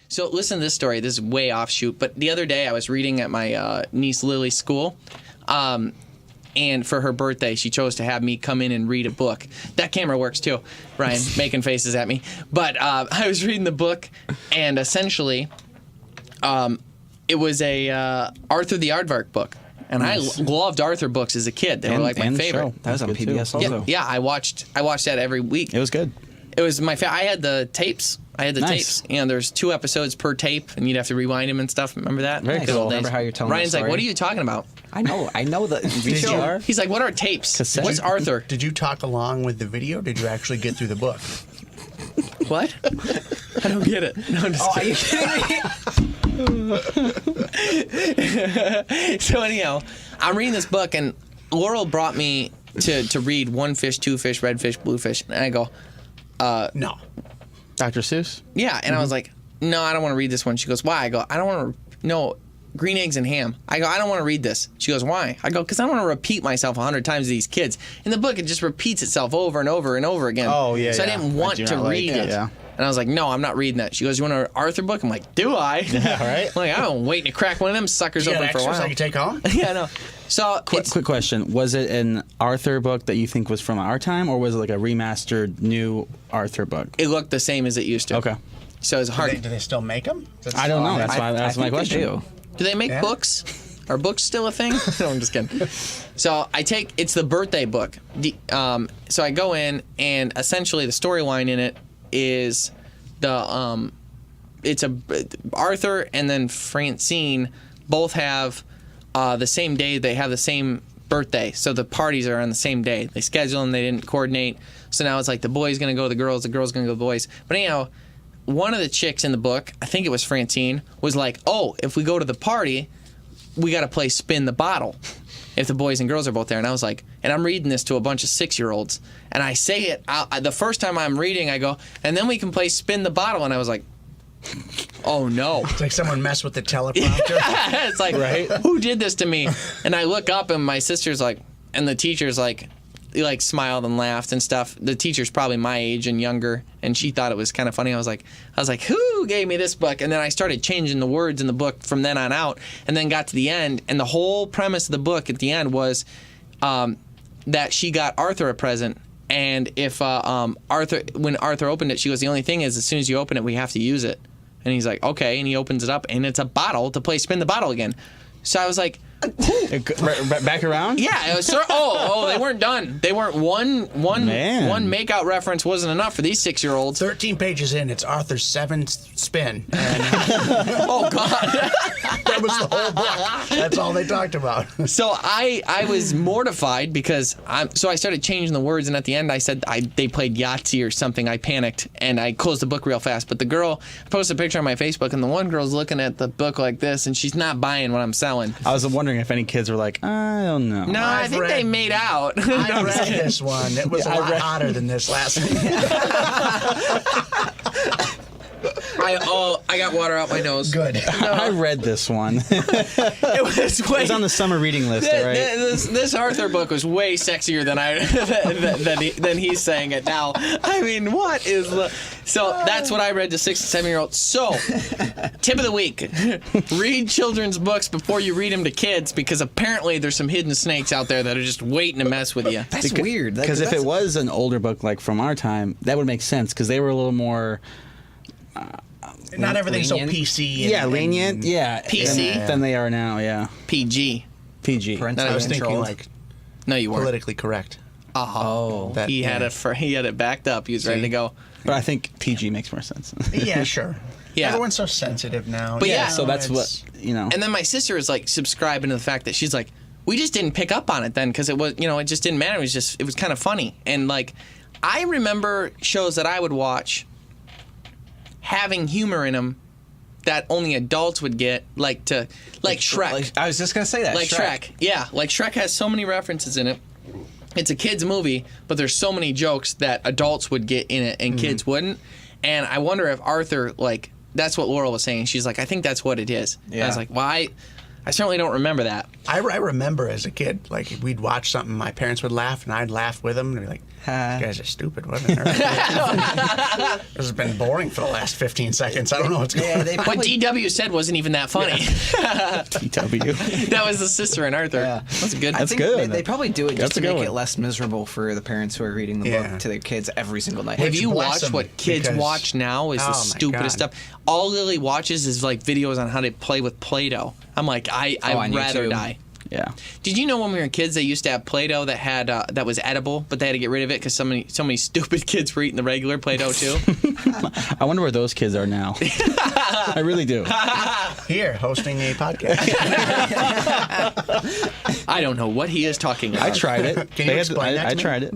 So listen to this story. This is way offshoot. But the other day I was reading at my niece Lily's school. And for her birthday, she chose to have me come in and read a book. That camera works too, Ryan, making faces at me. But I was reading the book, and essentially, it was a Arthur the Aardvark book. And I loved Arthur books as a kid. They were like my favorite. Show. That was on PBS also. Yeah, I watched that every week. It was good. It was my favorite. I had the tapes. Tapes. You know, there's 2 episodes per tape, and you'd have to rewind them and stuff. Remember that? Very cool. Remember how you're telling Ryan's the story? like, what are you talking about? I know the VCR. He's like, what are tapes? Cassette. What's Arthur? Did you talk along with the video? Did you actually get through the book? What? I don't get it. No, I'm just kidding. So anyhow, I'm reading this book, and Laurel brought me to read One Fish, Two Fish, Red Fish, Blue Fish, and I go, No. Dr. Seuss? yeah, and I was like, no, I don't want to read this one. She goes, why? I go, I don't want to, no, green eggs and ham. I go, I don't want to read this. She goes, why? I go, because I don't want to repeat myself 100 times to these kids. In the book, it just repeats itself over and over and over again. Oh, yeah, So I yeah. didn't I want do to not like read it, it. yeah. And I was like, no, I'm not reading that. She goes, you want an Arthur book? I'm like, do I? Yeah, right? I'm like, I'm waiting to crack one of them suckers You got open for a extras while. I can take home? Yeah, no. So it's, Quick question. Was it an Arthur book that you think was from our time, or was it like a remastered new Arthur book? it looked the same as it used to. Okay. So it's hard. Do they still make them? I don't know. That's why that's my question. Do they make Yeah. books? Are books still a thing? No, I'm just kidding. So it's the birthday book. So I go in, and essentially the storyline in it is it's Arthur and then Francine both have the same day. They have the same birthday, so the parties are on the same day. They schedule them. They didn't coordinate. So now it's like the boy's gonna go to the girls, the girl's gonna go to the boys. But anyhow, one of the chicks in the book, I think it was Francine, was like, oh, if we go to the party, we got to play spin the bottle if the boys and girls are both there. And I was like, and I'm reading this to a bunch of 6-year-olds, and I say it the first time I'm reading, I go, and then we can play spin the bottle. And I was like, oh no. It's like someone messed with the teleprompter. It's like, who did this to me? And I look up, and my sister's like, and the teacher's like, he like smiled and laughed and stuff. The teacher's probably my age and younger, and she thought it was kind of funny. I was like, who gave me this book? And then I started changing the words in the book from then on out, and then got to the end, and the whole premise of the book at the end was that she got Arthur a present, and if when Arthur opened it, she goes, the only thing is, as soon as you open it, we have to use it. And he's like, okay, and he opens it up, and it's a bottle to play spin the bottle again. So I was like, Back around? yeah, it was, they weren't done. They weren't one makeout reference wasn't enough for these 6-year-olds. 13 pages in, it's Arthur's 7th spin. And Oh God! that was the whole book. That's all they talked about. So I was mortified because so I started changing the words, and at the end I said they played Yahtzee or something. I panicked and I closed the book real fast. But the girl, I posted a picture on my Facebook, and the one girl's looking at the book like this, and she's not buying what I'm selling. I was wondering if any kids were like, I don't know. No, I I've think read- they made out. I read this one. It was a lot hotter than this last one. I got water out my nose. Good. I read this one. It was way. It's on the summer reading list, right? This Arthur book was way sexier than he's saying it now. I mean, what is the... So that's what I read to 6 and 7-year-olds. So, tip of the week: read children's books before you read them to kids, because apparently there's some hidden snakes out there that are just waiting to mess with you. That's weird. Because if it was an older book like from our time, that would make sense, because they were a little more... Not everything's so Lenient? PC. lenient. Yeah. PC? Than they are now, yeah. PG. PG. Parental I was thinking controlled. like No, you weren't. politically correct. Oh. That- He had yeah. he had it backed up. He was ready to go. But I think PG makes more sense. Yeah, sure. Yeah. Everyone's so sensitive now. But yeah, so that's it's- what, you know. And then my sister was like subscribing to the fact that she's like, we just didn't pick up on it then because it was, it just didn't matter. It was kind of funny. And like, I remember shows that I would watch having humor in them that only adults would get, like Shrek. I was just gonna say that. Like Shrek. Yeah, like Shrek has so many references in it. It's a kid's movie, but there's so many jokes that adults would get in it and kids wouldn't. And I wonder if Arthur, like, that's what Laurel was saying. She's like, I think that's what it is. And I was Yeah. like, well, I I certainly don't remember that. I remember as a kid, like we'd watch something, my parents would laugh, and I'd laugh with them, and be like, "You guys are stupid. What on earth? This has been boring for the last 15 seconds. I don't know what's going on." What DW said wasn't even that funny. TW. That was the sister and Arthur. Yeah. That's good. I think good. They probably do it just That's to a good make one. it less miserable for the parents who are reading the Yeah. book to their kids every single night. Have you bless watched them, what kids because- watch now? Is Oh, the my stupidest God. stuff. All Lily watches is like videos on how to play with Play-Doh. I'm like, I'd on rather YouTube. die. Yeah. Did you know when we were kids they used to have Play-Doh that had that was edible, but they had to get rid of it because so many stupid kids were eating the regular Play-Doh too? I wonder where those kids are now. I really do. Here, hosting a podcast. I don't know what he is talking about. I tried it. Can you explain that to I me? tried it.